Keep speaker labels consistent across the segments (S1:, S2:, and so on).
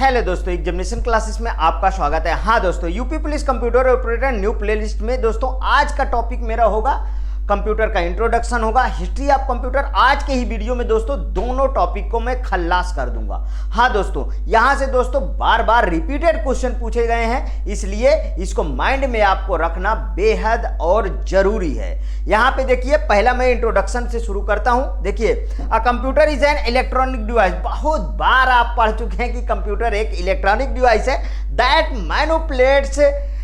S1: Hello दोस्तों, examination classes में आपका स्वागत है। हाँ दोस्तों, UP police computer operator new playlist में दोस्तों आज का टॉपिक मेरा होगा कंप्यूटर का इंट्रोडक्शन होगा, हिस्ट्री ऑफ कंप्यूटर। आज के ही वीडियो में दोस्तों दोनों टॉपिक को मैं खल्लास कर दूंगा। हाँ दोस्तों, यहां से दोस्तों बार बार रिपीटेड क्वेश्चन पूछे गए हैं, इसलिए इसको माइंड में आपको रखना बेहद और जरूरी है। यहां पे देखिए, पहला मैं इंट्रोडक्शन से शुरू करता हूं। देखिए, a computer is an electronic device. बहुत बार आप पढ़ चुके हैं कि कंप्यूटर एक इलेक्ट्रॉनिक डिवाइस है दैट मैनिपुलेट्स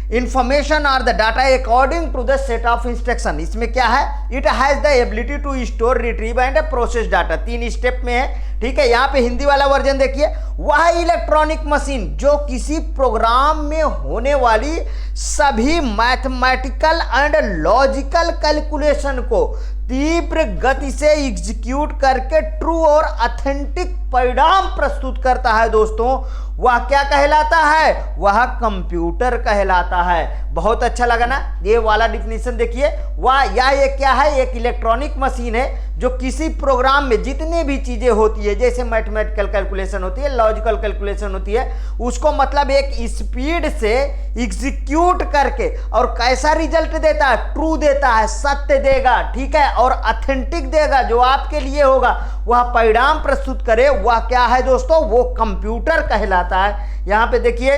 S1: इंफॉर्मेशन और the data according to the set of instruction. इसमें क्या है, it has the ability to store, retrieve and process data. 3 step में है, ठीक है। यहाँ पे हिंदी वाला वर्जन देखिए, वह इलेक्ट्रॉनिक मशीन जो किसी प्रोग्राम में होने वाली सभी मैथमेटिकल एंड लॉजिकल कैलकुलेशन को तीव्र गति से एग्जीक्यूट करके ट्रू और ऑथेंटिक परिणाम प्रस्तुत करता है दोस्तों, वह क्या कहलाता है? वह कंप्यूटर कहलाता है। बहुत अच्छा लगा ना ये वाला डिफिनीशन। देखिए, वह ये क्या है, एक इलेक्ट्रॉनिक मशीन है जो किसी प्रोग्राम में जितने भी चीजें होती है, जैसे मैथमेटिकल कैलकुलेशन होती है, लॉजिकल कैलकुलेशन होती है, उसको मतलब एक स्पीड से एग्जीक्यूट करके और कैसा रिजल्ट देता है? ट्रू देता है, सत्य देगा, ठीक है, और ऑथेंटिक देगा, जो आपके लिए होगा वह परिणाम प्रस्तुत करे, वह क्या है दोस्तों? वो कंप्यूटर कहलाता है। यहां पे देखिए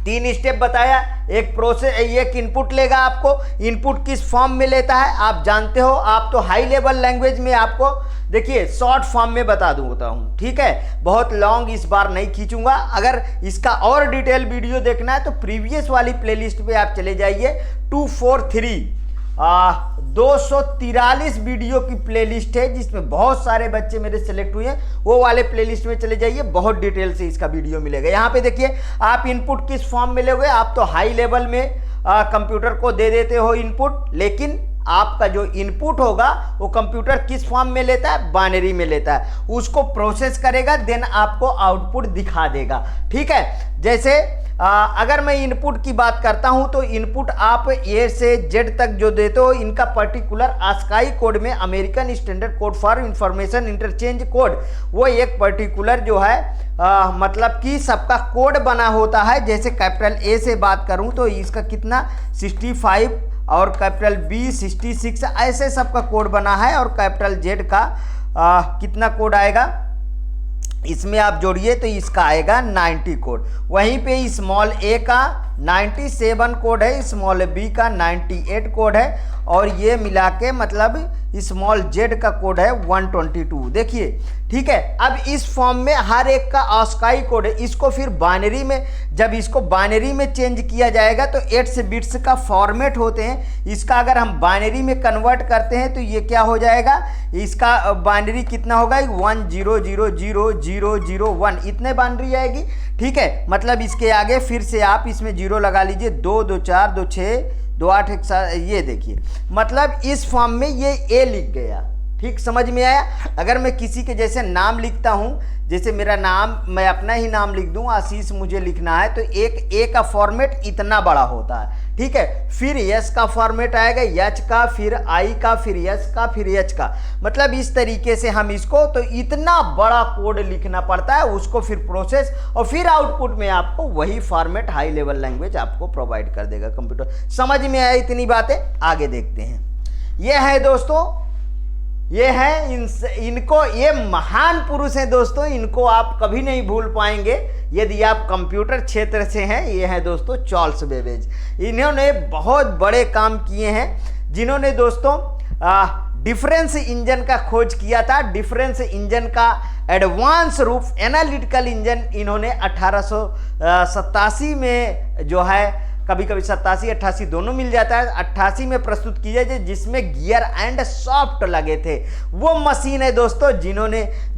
S1: 3 स्टेप बताया। एक प्रोसेस, एक इनपुट लेगा, आपको इनपुट किस फॉर्म में लेता है आप जानते हो। आप तो हाई लेवल लैंग्वेज में आपको देखिए शॉर्ट फॉर्म में बता दूंगा हूं, ठीक है। बहुत लॉन्ग इस बार नहीं खींचूंगा। अगर इसका और डिटेल वीडियो देखना है तो प्रीवियस वाली प्लेलिस्ट पे आप चले जाइए। 243 243 वीडियो की प्लेलिस्ट है जिसमें बहुत सारे बच्चे मेरे सेलेक्ट हुए हैं, वो वाले प्लेलिस्ट में चले जाइए, बहुत डिटेल से इसका वीडियो मिलेगा। यहाँ पे देखिए, आप इनपुट किस फॉर्म में लोगे। आप तो हाई लेवल में कंप्यूटर को दे देते हो इनपुट, लेकिन आपका जो इनपुट होगा वो कंप्यूटर किस फॉर्म में लेता है? बाइनरी में लेता है। उसको प्रोसेस करेगा, देन आपको आउटपुट दिखा देगा, ठीक है। जैसे अगर मैं इनपुट की बात करता हूं तो इनपुट आप ए से जेड तक जो देते हो, इनका पर्टिकुलर ASCII कोड में American standard code for information interchange code, वो एक पर्टिकुलर जो है मतलब कि सबका कोड बना होता है। जैसे कैपिटल ए से बात करूं तो इसका कितना 65 और कैपिटल बी 66, ऐसे सबका कोड बना है। और कैपिटल जेड का कितना कोड आएगा इसमें आप जोड़िए तो इसका आएगा 90 कोड। वहीं पे स्मॉल ए का 97 कोड है, स्मॉल बी का 98 कोड है, और ये मिला के मतलब स्मॉल जेड का कोड है 122। देखिए, ठीक है। अब इस फॉर्म में हर एक का ASCII कोड है। इसको फिर बाइनरी में, जब इसको बाइनरी में चेंज किया जाएगा तो 8 बिट्स का फॉर्मेट होते हैं। इसका अगर हम बाइनरी में कन्वर्ट करते हैं तो ये क्या हो जाएगा? इसका बाइनरी कितना होगा? 10000001, इतने बाइनरी आएगी, ठीक है। मतलब इसके आगे फिर से आप इसमें 0 लगा लीजिए, 2 2 4 2 6 2 8 1 7। ये देखिए, मतलब इस फॉर्म में ये ए लिख गया, ठीक, समझ में आया। अगर मैं किसी के जैसे नाम लिखता हूं, जैसे मेरा नाम, मैं अपना ही नाम लिख दूं, आशीष मुझे लिखना है, तो एक ए का फॉर्मेट इतना बड़ा होता है, ठीक है। फिर यस का फॉर्मेट आएगा, एच का, फिर आई का, फिर यस का, फिर एच का। मतलब इस तरीके से हम इसको, तो इतना बड़ा कोड लिखना पड़ता है, उसको फिर प्रोसेस, और फिर आउटपुट में आपको वही फॉर्मेट हाई लेवल लैंग्वेज आपको प्रोवाइड कर देगा कंप्यूटर। समझ में आया इतनी बातें? आगे देखते हैं। ये है दोस्तों, ये है इनको, ये महान पुरुष हैं दोस्तों, इनको आप कभी नहीं भूल पाएंगे यदि आप कंप्यूटर क्षेत्र से हैं। ये है दोस्तों चार्ल्स बेबेज। इन्होंने बहुत बड़े काम किए हैं, जिन्होंने दोस्तों डिफरेंस इंजन का खोज किया था। डिफरेंस इंजन का एडवांस रूप, एनालिटिकल इंजन, इन्होंने 1887 में जो है, कभी कभी 87 88 दोनों मिल जाता है, 88 में प्रस्तुत की जाए, जिसमें गियर एंड सॉफ्ट लगे थे। वो मशीन है दोस्तों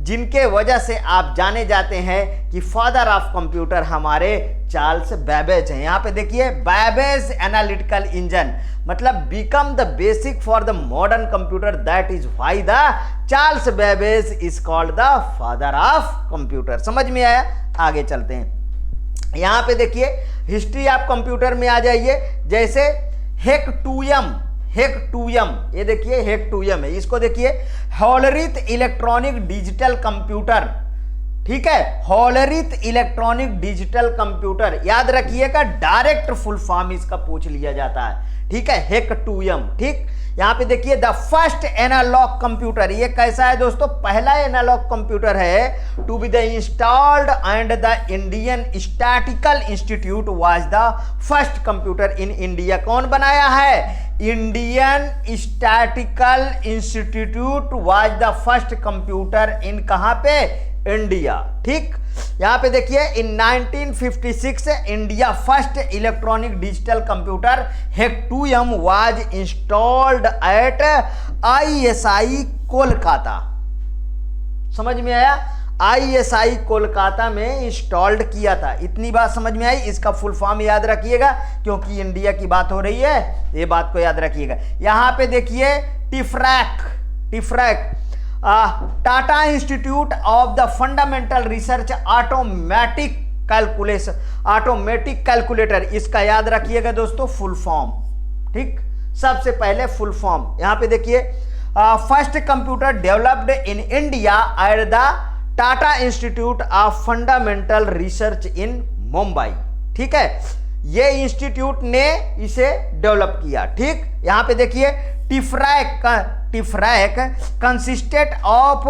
S1: जिनके वजह से आप जाने जाते हैं कि फादर ऑफ कंप्यूटर हमारे चार्ल्स बेबेज हैं। यहाँ पे देखिए, बेबेज एनालिटिकल इंजन मतलब become the basic for the modern computer, that is why the Charles Babbage is called the father of computer. समझ में आया? आगे चलते हैं। यहां पे देखिए, हिस्ट्री ऑफ कंप्यूटर में आ जाइए। जैसे हेक्टूयम, ये देखिए हेक्टूयम है, इसको देखिए, हॉलरिथ इलेक्ट्रॉनिक डिजिटल कंप्यूटर, ठीक है, होलरिथ इलेक्ट्रॉनिक डिजिटल कंप्यूटर, याद रखिएगा, डायरेक्ट फुल फॉर्म इसका पूछ लिया जाता है, ठीक है, हेक-2m। ठीक, यहां पे देखिए द फर्स्ट एनालॉग कंप्यूटर, ये कैसा है दोस्तों, पहला एनालॉग कंप्यूटर है to be the installed and the Indian statistical institute was the first computer in India. कौन बनाया है, Indian statistical institute was the first computer in कहां पे, इंडिया। ठीक, यहां पे देखिए in 1956 India first electronic digital computer हेक-2m was installed at ISI Kolkata. समझ में आया, ISI कोलकाता में इंस्टॉल्ड किया था। इतनी बात समझ में आई, इसका फुल फॉर्म याद रखिएगा क्योंकि इंडिया की बात हो रही है, ये बात को याद रखिएगा। यहां पे देखिए TIFRAC Tata institute of the fundamental research automatic calculator, इसका याद रखिएगा दोस्तों फुल फॉर्म। ठीक, सबसे पहले फुल फॉर्म यहां पे देखिए, first computer developed in India at the Tata institute of fundamental research इन मुंबई। ठीक है, ये इंस्टीट्यूट ने इसे डेवलप किया। ठीक, यहां पे देखिए टिफ्रैक कंसिस्टेड ऑफ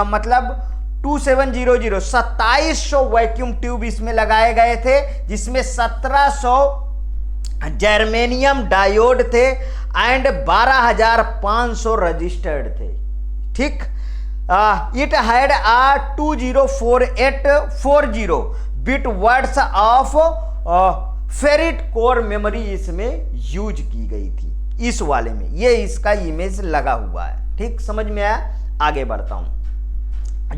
S1: मतलब 2700 वैक्यूम ट्यूब इसमें लगाए गए थे, जिसमें 1700 जर्मेनियम डायोड थे एंड 12500 रजिस्टर्ड थे। ठीक, it had 204840 bit words of ferrite core memory इसमें यूज की गई थी, इस वाले में ये इसका इमेज लगा हुआ है। ठीक, समझ में आया, आगे बढ़ता हूं,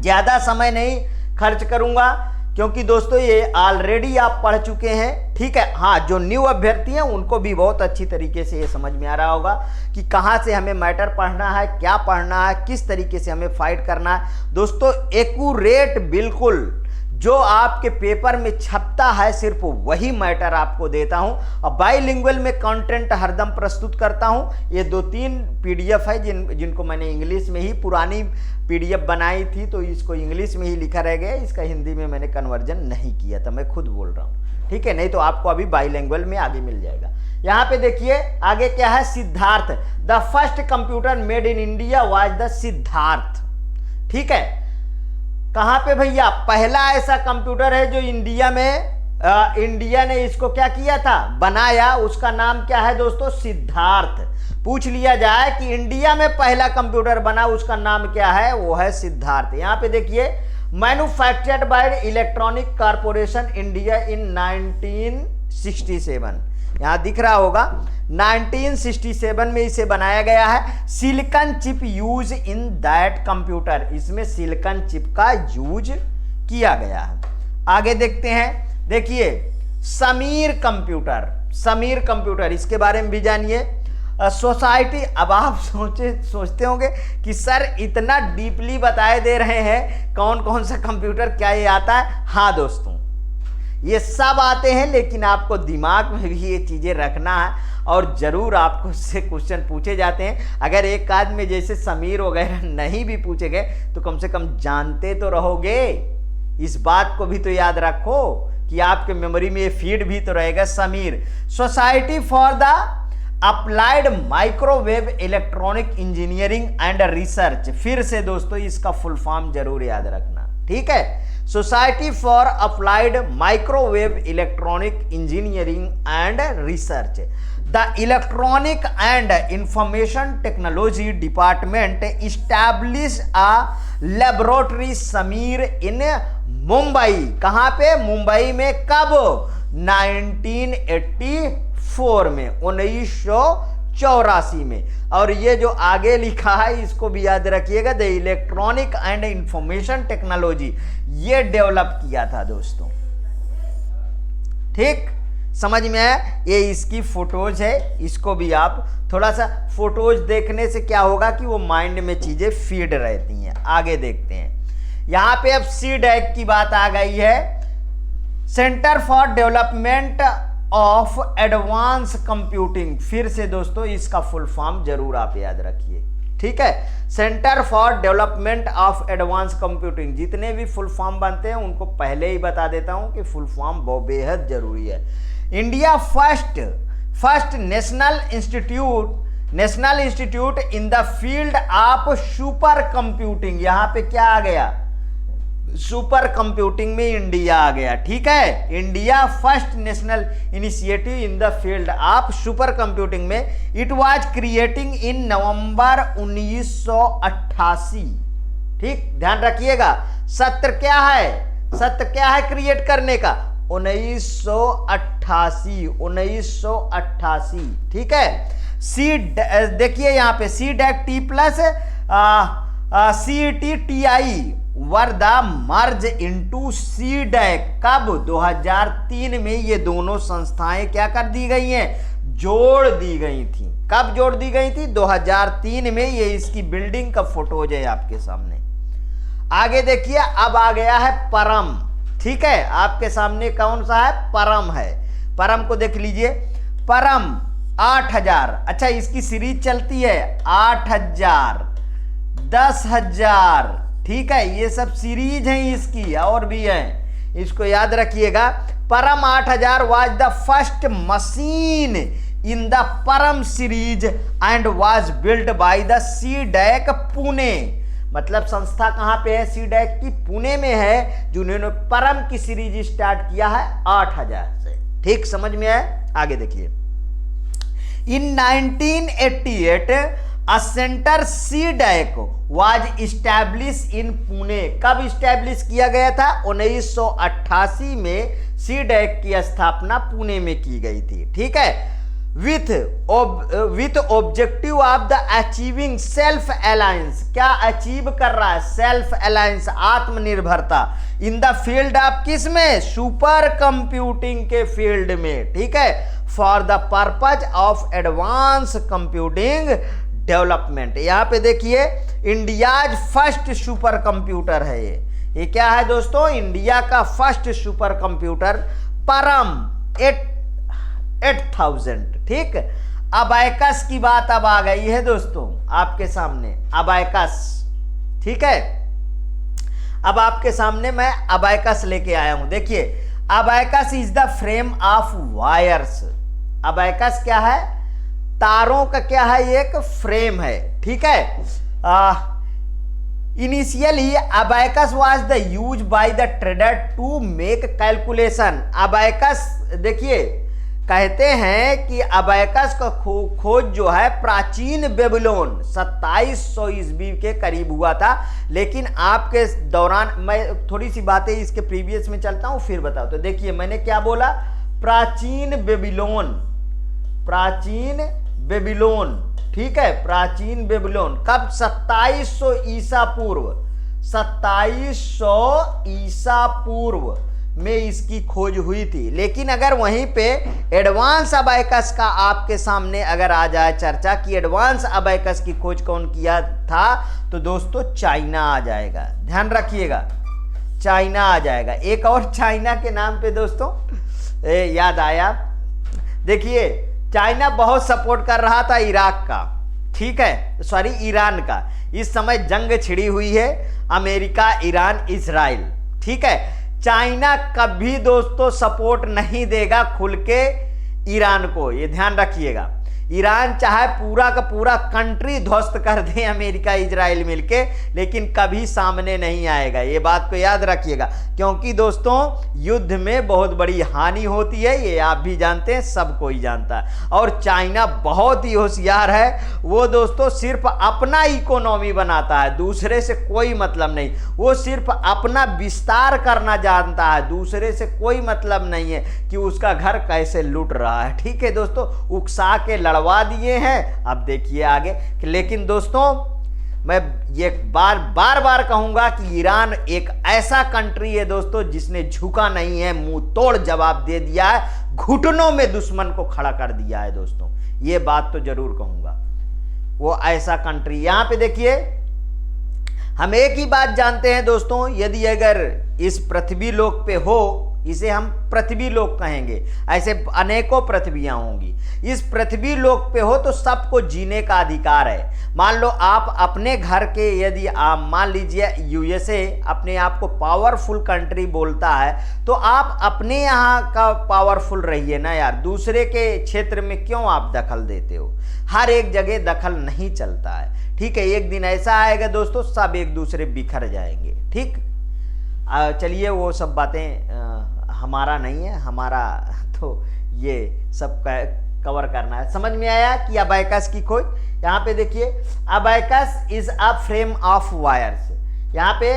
S1: ज्यादा समय नहीं खर्च करूंगा क्योंकि दोस्तों ये ऑलरेडी आप पढ़ चुके हैं। ठीक है, हाँ, जो न्यू अभ्यर्थी हैं उनको भी बहुत अच्छी तरीके से ये समझ में आ रहा होगा कि कहाँ से हमें मैटर पढ़ना है, क्या पढ़ना है, किस तरीके से हमें फाइट करना है। दोस्तों एक्यूरेट बिल्कुल जो आपके पेपर में छपता है सिर्फ वही मैटर आपको देता हूं, और बाइलिंगुअल में कंटेंट हरदम प्रस्तुत करता हूं। ये 2-3 PDF है जिनको मैंने इंग्लिश में ही पुरानी PDF बनाई थी, तो इसको इंग्लिश में ही लिखा रह गया, इसका हिंदी में मैंने कन्वर्जन नहीं किया था, मैं खुद बोल रहा हूं। ठीक है, नहीं तो आपको अभी बाइलिंगुअल में आगे मिल जाएगा। यहां पे देखिए आगे क्या है, Siddharth, the first computer made in India was the Siddharth. ठीक है, कहां पे भैया, पहला ऐसा कंप्यूटर है जो इंडिया में इंडिया ने इसको क्या किया था, बनाया, उसका नाम क्या है दोस्तों, सिद्धार्थ। पूछ लिया जाए कि इंडिया में पहला कंप्यूटर बना, उसका नाम क्या है, वो है सिद्धार्थ। यहां पे देखिए manufactured by electronic corporation India in 1967, यहां दिख रहा होगा 1967 में इसे बनाया गया है। Silicon chip use in that computer, इसमें सिलिकॉन चिप का यूज किया गया है। आगे देखते हैं, देखिए समीर कंप्यूटर, इसके बारे में भी जानिए। सोसाइटी, अब आप सोचते होंगे कि सर इतना डीपली बताए दे रहे हैं, कौन कौन सा कंप्यूटर क्या ये आता है। हाँ दोस्तों, ये सब आते हैं, लेकिन आपको दिमाग में भी ये चीजें रखना है, और जरूर आपको से क्वेश्चन पूछे जाते हैं। अगर एक आध में जैसे समीर वगैरह नहीं भी पूछे गए तो कम से कम जानते तो रहोगे, इस बात को भी तो याद रखो कि आपके मेमोरी में ये फीड भी तो रहेगा। Sameer, society for the applied microwave electronic engineering and research, फिर से दोस्तों इसका फुल फॉर्म जरूर याद रखना। ठीक है, society for applied microwave electronic engineering and research, the electronic and information technology department establish a laboratory SAMEER in Mumbai. कहां पे, मुंबई में, कब, 1984 में, 1984 में। और ये जो आगे लिखा है इसको भी याद रखिएगा, the electronic and information technology, ये डेवलप किया था दोस्तों। ठीक, समझ में आया, ये इसकी फोटोज है, इसको भी आप थोड़ा सा फोटोज देखने से क्या होगा कि वो माइंड में चीजें फीड रहती हैं। आगे देखते हैं, यहां पे अब CDAC की बात आ गई है, centre for development of advance computing. फिर से दोस्तों इसका फुल फॉर्म जरूर आप याद रखिए, ठीक है। Centre for development of advance computing, जितने भी फुल फॉर्म बनते हैं उनको पहले ही बता देता हूं कि फुल फॉर्म बहुत बेहद जरूरी है। India first national institute in the field of super computing, यहां पे क्या आ गया, सुपर कंप्यूटिंग में इंडिया आ गया, ठीक है। India first national initiative in the field of super computing में इट वाज क्रिएटिंग इन नवंबर 1988, ठीक, ध्यान रखिएगा। सत्र क्या है क्रिएट करने का, 1988, ठीक है। सी देखिए यहां पे CDEC plus CET-TI were the merge into CDEC, कब, 2003 में ये दोनों संस्थाएं क्या कर दी गई हैं, जोड़ दी गई थी। कब जोड़ दी गई थी, 2003 में। ये इसकी बिल्डिंग का फोटोज है आपके सामने। आगे देखिए, अब आ गया है परम, ठीक है, आपके सामने कौन सा है, परम है। परम को देख लीजिए, परम 8000, अच्छा इसकी सीरीज चलती है 8000, 10,000, ठीक है, ये सब सीरीज हैं इसकी, और भी हैं, इसको याद रखिएगा। Param 8000 was the first machine in the Param series and was build by the CDEC Pune, मतलब संस्था कहां पे है, CDEC की पुणे में है, जिन्होंने परम की सीरीज स्टार्ट किया है 8000 से, ठीक, समझ में आया। आगे देखिए, इन 1988 A center CDEC was established in Pune, कब स्टैब्लिश किया गया था, 1988 में CDEC की स्थापना पुणे में की गई थी, ठीक है। With objective of the achieving self alliance, क्या अचीव कर रहा है, सेल्फ अलायंस, आत्मनिर्भरता, इन द फील्ड ऑफ किस में, सुपर कंप्यूटिंग के फील्ड में, ठीक है, for the purpose of advance computing development. यहां पे देखिए, इंडियाज फर्स्ट सुपर कंप्यूटर है ये क्या है दोस्तों, इंडिया का फर्स्ट सुपर कंप्यूटर परम 8000, ठीक। अबैकस की बात अब आ गई है दोस्तों आपके सामने, अबैकस, ठीक है। अब आपके सामने मैं अबैकस लेके आया हूं, देखिए, abacus is the frame of wires. Abacus क्या है, तारों का क्या है, एक फ्रेम है, ठीक है। Initially abacus was the use by the trader to make calculation. Abacus देखिए, कहते हैं कि अबैकस का खोज जो है प्राचीन बेबीलोन 2700 ईस्वी के करीब हुआ था, लेकिन आपके दौरान, मैं थोड़ी सी बातें इसके प्रीवियस में चलता हूं फिर बताओ। तो देखिए, मैंने क्या बोला, प्राचीन बेबीलोन, ठीक है, प्राचीन बेबीलोन कब, 2700 ईसा पूर्व में इसकी खोज हुई थी। लेकिन अगर वहीं पे एडवांस अबैकस का आपके सामने अगर आ जाए चर्चा कि एडवांस अबैकस की खोज कौन किया था, तो दोस्तों चाइना आ जाएगा, ध्यान रखिएगा, चाइना आ जाएगा। एक और चाइना के नाम पे दोस्तों याद आया, देखिए, चाइना बहुत सपोर्ट कर रहा था इराक का, ठीक है, सॉरी ईरान का। इस समय जंग छिड़ी हुई है अमेरिका, ईरान, इजराइल, ठीक है। चाइना कभी दोस्तों सपोर्ट नहीं देगा खुल के ईरान को, ये ध्यान रखिएगा। ईरान चाहे पूरा का पूरा कंट्री ध्वस्त कर दे अमेरिका इजराइल मिलके, लेकिन कभी सामने नहीं आएगा, ये बात को याद रखिएगा, क्योंकि दोस्तों युद्ध में बहुत बड़ी हानि होती है, ये आप भी जानते हैं, सब कोई जानता है। और चाइना बहुत ही होशियार है, वो दोस्तों सिर्फ अपना इकोनॉमी बनाता है, दूसरे से कोई मतलब नहीं, वो सिर्फ अपना विस्तार करना जानता है, दूसरे से कोई मतलब नहीं है कि उसका घर कैसे लूट रहा है, ठीक है दोस्तों, उकसा के लड़वा दिए हैं। अब देखिए आगे, लेकिन दोस्तों मैं ये बार कहूंगा कि ईरान एक ऐसा कंट्री है दोस्तों जिसने झुका नहीं है, मुंह तोड़ जवाब दे दिया है, घुटनों में दुश्मन को खड़ा कर दिया है दोस्तों, ये बात तो जरूर कहूंगा, वो ऐसा कंट्री। यहां पे देखिए, हम एक ही बात जानते हैं दोस्तों, यदि अगर इस पृथ्वी लोक पे हो, इसे हम पृथ्वी लोक कहेंगे। ऐसे अनेकों पृथ्वियां होंगी। इस पृथ्वी लोक पे हो तो सबको जीने का अधिकार है। मान लो आप अपने घर के, यदि आप मान लीजिए यूएसए अपने आप को पावरफुल कंट्री बोलता है, तो आप अपने यहाँ का पावरफुल रहिए ना यार, दूसरे के क्षेत्र में क्यों आप दखल देते हो। हर एक जगह दखल नहीं चलता है, ठीक है। एक दिन ऐसा आएगा दोस्तों, सब एक दूसरे बिखर जाएंगे, ठीक। चलिए वो सब बातें हमारा नहीं है, हमारा तो ये सब कवर करना है। समझ में आया कि अबैकस की खोज। यहाँ पे देखिए, abacus is a frame of wires. यहाँ पे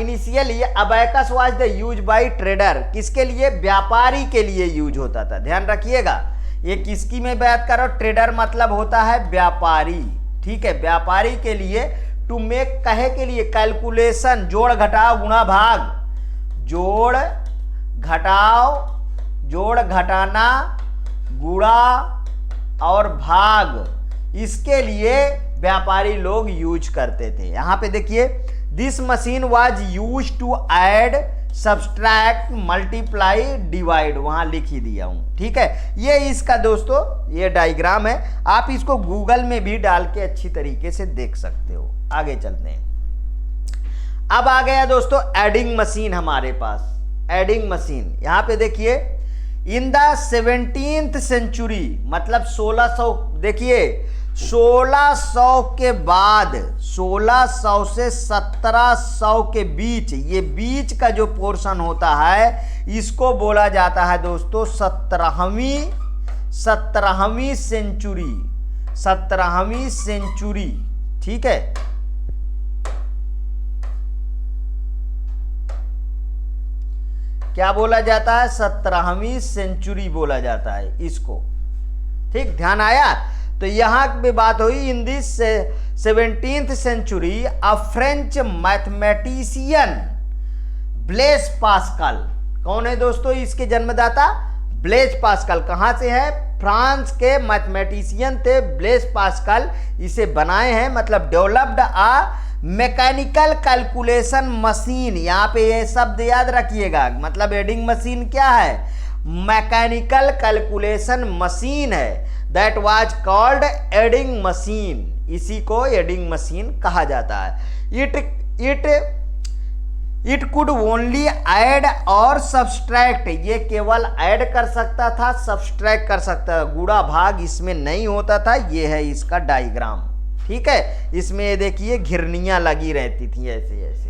S1: initially abacus was the use bye trader. किसके लिए? व्यापारी के लिए यूज होता था। ध्यान रखिएगा, ये किसकी में बात करो, ट्रेडर मतलब होता है व्यापारी, ठीक है। व्यापारी के लिए, टू मेक कहे के लिए, कैलकुलेशन, जोड़ घटाव गुणा भाग, जोड़ घटाव, जोड़ घटाना, गुणा और भाग, इसके लिए व्यापारी लोग यूज करते थे। यहां पे देखिए, this machine was use to add, subtract, multiply, divide, वहां लिख ही दिया हूं, ठीक है। ये इसका दोस्तों ये डायग्राम है, आप इसको गूगल में भी डाल के अच्छी तरीके से देख सकते हो। आगे चलते हैं। अब आ गया दोस्तों एडिंग मशीन हमारे पास। एडिंग मशीन यहां पे देखिए, इन द 17th सेंचुरी, मतलब 1600, देखिए 1600 के बाद, 1600 से 1700 के बीच, ये बीच का जो पोर्शन होता है, इसको बोला जाता है दोस्तों 17वीं सेंचुरी, 17वीं सेंचुरी, ठीक है। क्या बोला जाता है? 17वीं सेंचुरी बोला जाता है इसको, ठीक। ध्यान आया? तो यहां पे बात हुई, in this 17th century a French mathematician Blaise Pascal. कौन है दोस्तों इसके जन्मदाता? Blaise Pascal. कहां से है? फ्रांस के मैथमेटिशियन थे ब्लेस पास्कल। इसे बनाए हैं, मतलब developed a mechanical calculation machine. यहां पे ये शब्द याद रखिएगा, मतलब एडिंग मशीन क्या है? मैकेनिकल कैलकुलेशन मशीन है। That was called adding machine. इसी को एडिंग मशीन कहा जाता है। इट कुड ओनली ऐड और सब्सट्रैक्ट। ये केवल ऐड कर सकता था, सब्सट्रैक्ट कर सकता था, गुणा भाग इसमें नहीं होता था। ये है इसका डायग्राम, ठीक है। इसमें ये देखिए घिरनियां लगी रहती थी ऐसे ऐसे,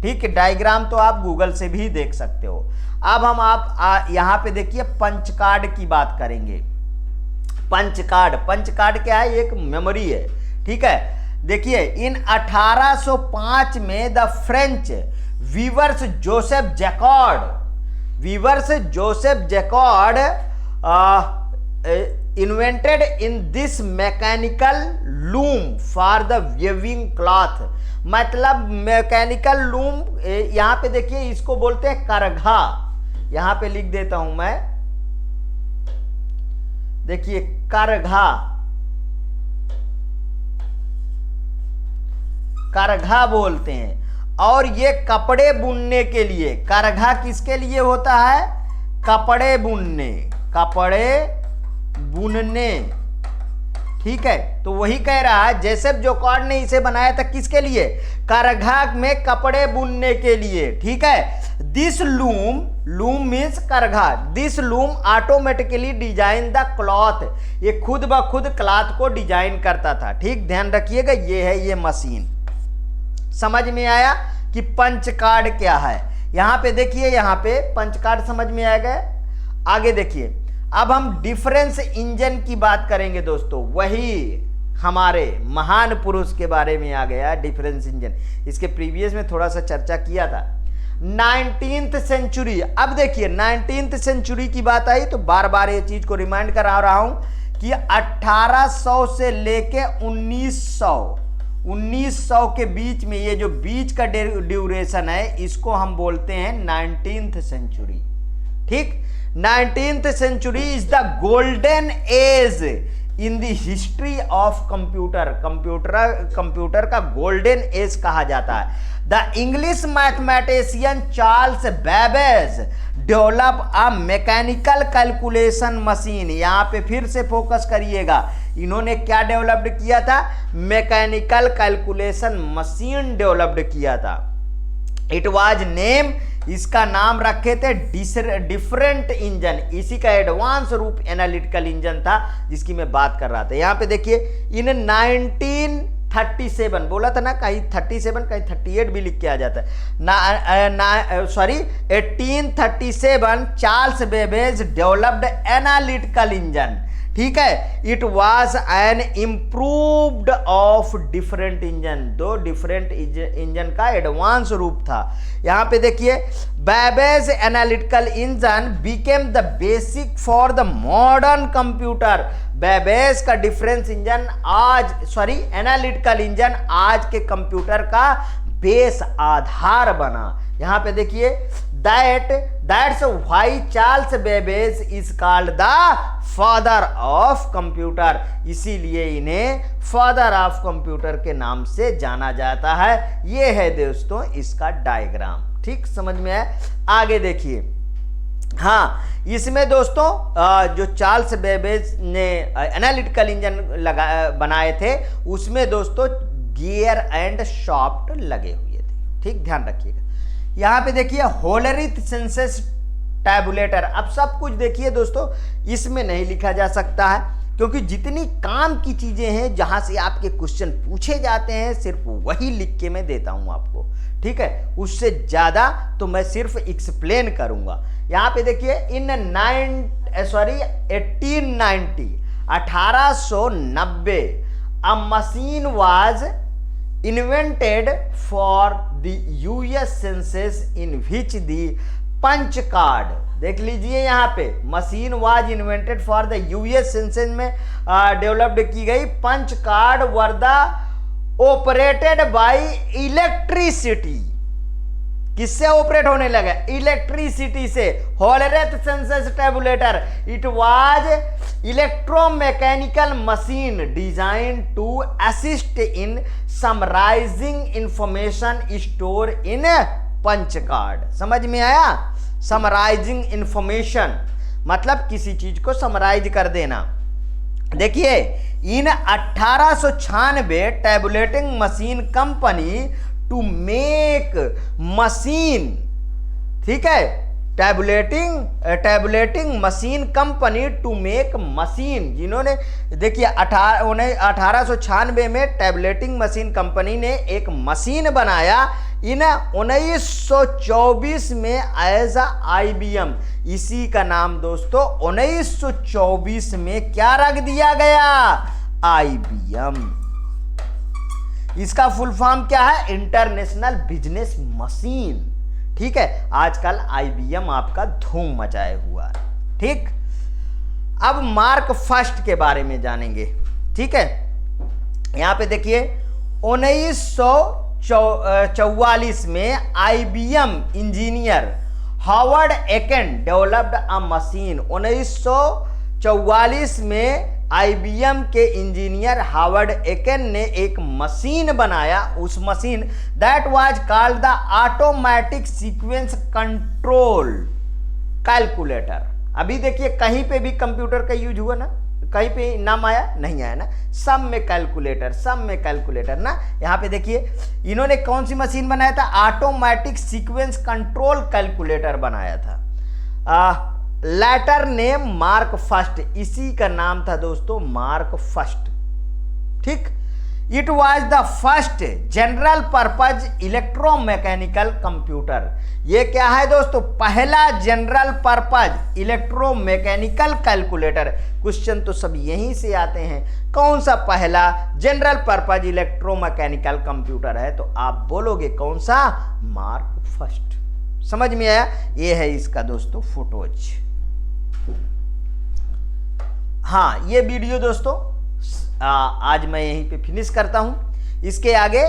S1: ठीक है। डायग्राम तो आप गूगल से भी देख सकते हो। अब हम आप यहाँ पे देखिए पंच कार्ड की बात करेंगे। पंच कार्ड क्या है? एक मेमोरी है, ठीक है। देखिए, इन 1805 में the French weavers Joseph Jacquard invented in this mechanical loom for the weaving cloth. मतलब मैकेनिकल लूम, यहां पे देखिए इसको बोलते हैं करघा। यहां पे लिख देता हूं मैं, देखिए करघा बोलते हैं। और ये कपड़े बुनने के लिए, करघा किसके लिए होता है? कपड़े बुनने, ठीक है। तो वही कह रहा है, जोसेफ जैकॉर्ड ने इसे बनाया था किसके लिए? करघा में कपड़े बुनने के लिए, ठीक है। दिस लूम मीन्स करघा। This loom automatically design the cloth. ये खुद ब खुद क्लॉथ को डिजाइन करता था, ठीक। ध्यान रखिएगा, ये है ये मशीन। समझ में आया कि पंच कार्ड क्या है? यहां पे देखिए, यहां पे पंच कार्ड समझ में आ गया। आगे देखिए, अब हम डिफरेंस इंजन की बात करेंगे दोस्तों। वही हमारे महान पुरुष के बारे में आ गया डिफरेंस इंजन। इसके प्रीवियस में थोड़ा सा चर्चा किया था। 19th century. अब देखिए 19th सेंचुरी की बात आई तो बार बार ये चीज को रिमाइंड करा रहा हूं कि 1800 से लेके 1900 के बीच में, ये जो बीच का ड्यूरेशन है, इसको हम बोलते हैं 19th सेंचुरी, ठीक। 19th century is the golden age in the history of computer का गोल्डन एज कहा जाता है। The English mathematician Charles Babbage develop a mechanical calculation machine. यहाँ पे फिर से फोकस करिएगा, इन्होंने क्या डेवलप्ड किया था? मैकेनिकल कैलकुलेशन मशीन डेवलप्ड किया था। इट वाज नेम, इसका नाम रखे थे डिफरेंट इंजन। इसी का एडवांस रूप एनालिटिकल इंजन था जिसकी मैं बात कर रहा था। यहाँ पे देखिए इन 1937 बोला था ना, कहीं 37 कहीं 38 भी लिख के आ जाता है 1837 Charles Babbage developed analytical engine. ठीक है, it was an improved of different engine, दो डिफरेंट इंजन का एडवांस रूप था। यहां पे देखिए Babbage analytical engine became the basic for the modern computer. Babbage का डिफरेंस इंजन एनालिटिकल इंजन आज के कंप्यूटर का बेस आधार बना। यहां पे देखिए that's why Charles Babbage is called the father of computer. इसीलिए इन्हें फादर ऑफ कंप्यूटर के नाम से जाना जाता है। ये है दोस्तों इसका डायग्राम। ठीक, समझ में आया? आगे देखिए, हाँ इसमें दोस्तों जो चार्ल्स बेबेज ने एनालिटिकल इंजन बनाए थे उसमें दोस्तों गियर एंड शाफ्ट लगे हुए थे। ठीक, ध्यान रखिएगा। यहां पे देखिए होलरिथ सेंसस टैबुलेटर। अब सब कुछ देखिए दोस्तों इसमें नहीं लिखा जा सकता है क्योंकि जितनी काम की चीजें हैं जहां से आपके क्वेश्चन पूछे जाते हैं सिर्फ वही लिख के मैं देता हूं आपको। ठीक है, उससे ज्यादा तो मैं सिर्फ एक्सप्लेन करूंगा। यहां पे देखिए इन 1890 अ machine was invented for the US census in which the punch card, देख लीजिए यहाँ पे machine was invented for the US census में डेवलप्ड की गई। Punch card were the operated by electricity. किससे ऑपरेट होने लगा? इलेक्ट्रिसिटी से। Hollerith census tabulator it was electromechanical machine design to assist in summarising information store in punch card. समझ में आया? समराइजिंग इंफॉर्मेशन मतलब किसी चीज को समराइज कर देना। देखिए in 1896 tabulating machine company to make machine, ठीक है, tabulating machine company to make machine, जिन्होंने देखिए 1896 में टैबुलेटिंग मशीन कंपनी ने एक मशीन बनाया। इन 1924 में एज IBM, इसी का नाम दोस्तों 1924 में क्या रख दिया गया? IBM। इसका फुल फॉर्म क्या है? International business machine. ठीक है, आजकल IBM आपका धूम मचाए हुआ है। ठीक, अब मार्क फर्स्ट के बारे में जानेंगे। ठीक है, यहां पे देखिए 1944 में IBM इंजीनियर हावर्ड एकेन डेवलप्ड अ मशीन। 1944 में IBM के इंजीनियर हावर्ड एकेन ने एक मशीन बनाया। उस machine that was called the automatic sequence control calculator. अभी देखिए कहीं पे भी कंप्यूटर का यूज हुआ ना? कहीं पे नाम आया? नहीं आया ना? सब में कैलकुलेटर ना। यहाँ पे देखिए इन्होंने कौन सी मशीन बनाया था? ऑटोमेटिक सीक्वेंस कंट्रोल कैलकुलेटर बनाया था। लेटर नेम मार्क फर्स्ट, इसी का नाम था दोस्तों मार्क फर्स्ट। ठीक, it was the first general purpose electromechanical computer. ये क्या है दोस्तों? पहला general purpose electromechanical calculator. Question तो सब यहीं से आते हैं। कौन सा पहला जनरल पर्पज इलेक्ट्रोमैकेनिकल कंप्यूटर है? तो आप बोलोगे कौन सा? Mark first. समझ में आया? ये है इसका दोस्तों फोटोज। हाँ, ये वीडियो दोस्तों आज मैं यहीं पे फिनिश करता हूं। इसके आगे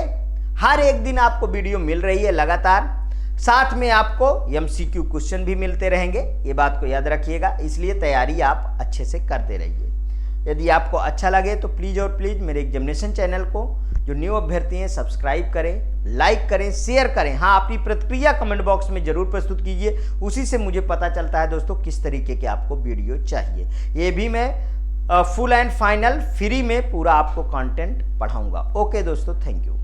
S1: हर एक दिन आपको वीडियो मिल रही है लगातार, साथ में आपको MCQ क्वेश्चन भी मिलते रहेंगे। ये बात को याद रखिएगा, इसलिए तैयारी आप अच्छे से करते रहिए। यदि आपको अच्छा लगे तो प्लीज़ और प्लीज़ मेरे एग्जामिनेशन चैनल को जो न्यू अभ्यर्थी हैं सब्सक्राइब करें, लाइक करें, शेयर करें। हाँ, अपनी प्रतिक्रिया कमेंट बॉक्स में जरूर प्रस्तुत कीजिए, उसी से मुझे पता चलता है दोस्तों किस तरीके के आपको वीडियो चाहिए। ये भी मैं फुल एंड फाइनल फ्री में पूरा आपको कंटेंट पढ़ाऊंगा। ओके दोस्तों, थैंक यू।